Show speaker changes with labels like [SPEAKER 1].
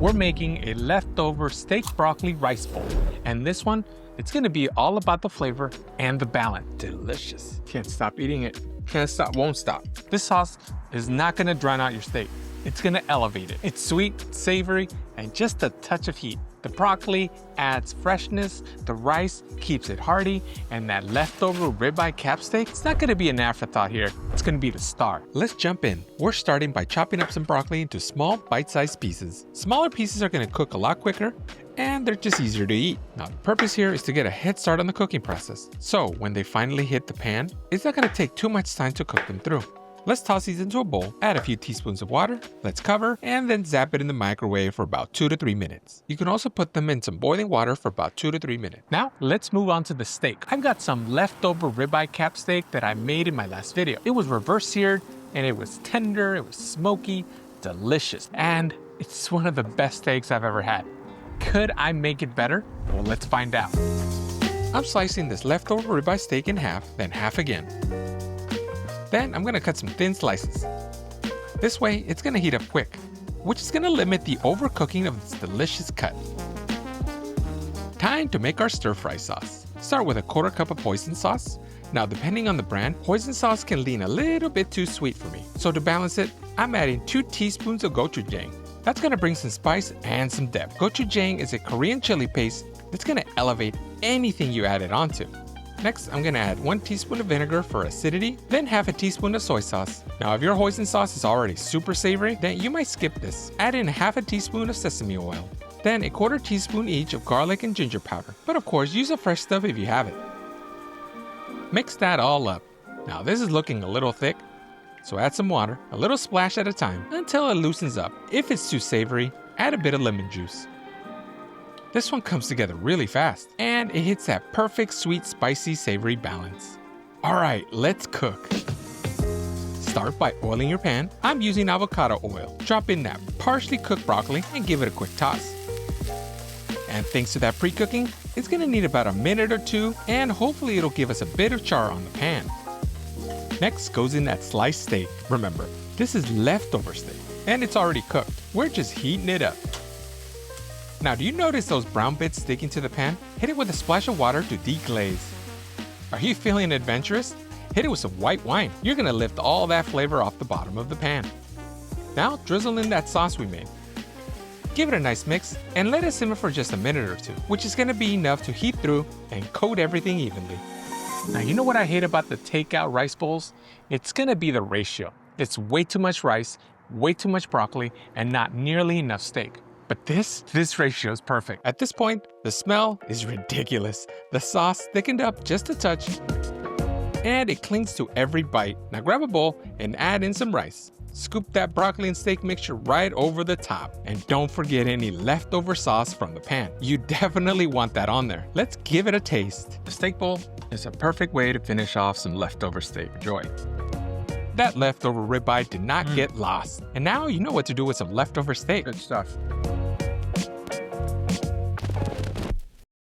[SPEAKER 1] we're making a leftover steak broccoli rice bowl. And this one, it's gonna be all about the flavor and the balance. Delicious. Can't stop eating it. Can't stop, won't stop. This sauce is not gonna drown out your steak. It's gonna elevate it. It's sweet, savory, and just a touch of heat. The broccoli adds freshness, the rice keeps it hearty, and that leftover ribeye cap steak, it's not gonna be an afterthought here. It's gonna be the star. Let's jump in. We're starting by chopping up some broccoli into small, bite-sized pieces. Smaller pieces are gonna cook a lot quicker, and they're just easier to eat. Now, the purpose here is to get a head start on the cooking process. So when they finally hit the pan, it's not gonna take too much time to cook them through. Let's toss these into a bowl, add a few teaspoons of water, let's cover, and then zap it in the microwave for about 2 to 3 minutes. You can also put them in some boiling water for about 2 to 3 minutes. Now, let's move on to the steak. I've got some leftover ribeye cap steak that I made in my last video. It was reverse seared, and it was tender, it was smoky, delicious, and it's one of the best steaks I've ever had. Could I make it better? Well, let's find out. I'm slicing this leftover ribeye steak in half, then half again. Then I'm gonna cut some thin slices. This way, it's gonna heat up quick, which is gonna limit the overcooking of this delicious cut. Time to make our stir-fry sauce. Start with a 1/4 cup of hoisin sauce. Now, depending on the brand, hoisin sauce can lean a little bit too sweet for me. So to balance it, I'm adding 2 teaspoons of gochujang. That's gonna bring some spice and some depth. Gochujang is a Korean chili paste that's gonna elevate anything you add it onto. Next, I'm gonna add 1 teaspoon of vinegar for acidity, then half a teaspoon of soy sauce. Now, if your hoisin sauce is already super savory, then you might skip this. Add in half a teaspoon of sesame oil, then a 1/4 teaspoon each of garlic and ginger powder. But of course, use the fresh stuff if you have it. Mix that all up. Now, this is looking a little thick, so add some water, a little splash at a time, until it loosens up. If it's too savory, add a bit of lemon juice. This one comes together really fast, and it hits that perfect sweet, spicy, savory balance. All right, let's cook. Start by oiling your pan. I'm using avocado oil. Drop in that partially cooked broccoli and give it a quick toss. And thanks to that pre-cooking, it's gonna need about a minute or 2, and hopefully it'll give us a bit of char on the pan. Next goes in that sliced steak. Remember, this is leftover steak, and it's already cooked. We're just heating it up. Now, do you notice those brown bits sticking to the pan? Hit it with a splash of water to deglaze. Are you feeling adventurous? Hit it with some white wine. You're gonna lift all that flavor off the bottom of the pan. Now, drizzle in that sauce we made. Give it a nice mix and let it simmer for just a minute or 2, which is gonna be enough to heat through and coat everything evenly. Now, you know what I hate about the takeout rice bowls? It's gonna be the ratio. It's way too much rice, way too much broccoli, and not nearly enough steak. But this ratio is perfect. At this point, the smell is ridiculous. The sauce thickened up just a touch, and it clings to every bite. Now grab a bowl and add in some rice. Scoop that broccoli and steak mixture right over the top. And don't forget any leftover sauce from the pan. You definitely want that on there. Let's give it a taste. The steak bowl is a perfect way to finish off some leftover steak. Enjoy. That leftover ribeye did not get lost. And now you know what to do with some leftover steak.
[SPEAKER 2] Good stuff.